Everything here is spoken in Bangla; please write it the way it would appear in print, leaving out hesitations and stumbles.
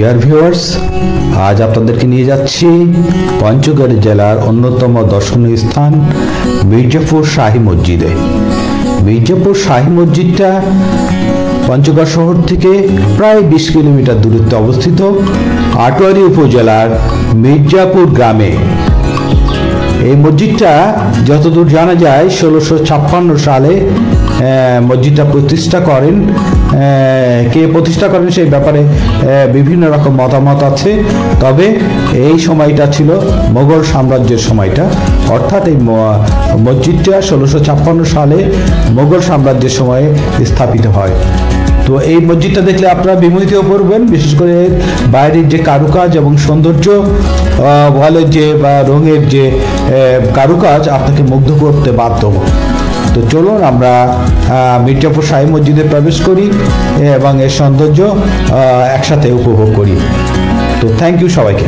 ডিয়ার ভিউয়ার্স, আজ আপনাদেরকে নিয়ে যাচ্ছি পঞ্চগড় জেলার অন্যতম দর্শনীয় স্থান মির্জাপুর শাহী মসজিদে। মির্জাপুর শাহী মসজিদটা পঞ্চগড় শহর থেকে প্রায় 20 কিলোমিটার দূরত্বে অবস্থিত আটোয়ারী উপজেলার মির্জাপুর গ্রামে। এই মসজিদটা যতদূর জানা যায় 1656 সালে মসজিদটা প্রতিষ্ঠা করেন। কে প্রতিষ্ঠা করেন সেই ব্যাপারে বিভিন্ন রকম মতামত আছে, তবে এই সময়টা ছিল মোগল সাম্রাজ্যের সময়টা, অর্থাৎ এই মসজিদটা 1656 সালে মোগল সাম্রাজ্যের সময়ে স্থাপিত হয়। তো এই মসজিদটা দেখলে আপনারা বিমোহিত পড়বেন, বিশেষ করে বাইরের যে কারুকাজ এবং সৌন্দর্য, ওয়ালের যে বা রঙের যে কারুকাজ আপনাকে মুগ্ধ করতে বাধ্য। তো চলুন আমরা মির্জাপুর শাহী মসজিদে প্রবেশ করি এবং এর সৌন্দর্য একসাথে উপভোগ করি। তো থ্যাংক ইউ সবাইকে।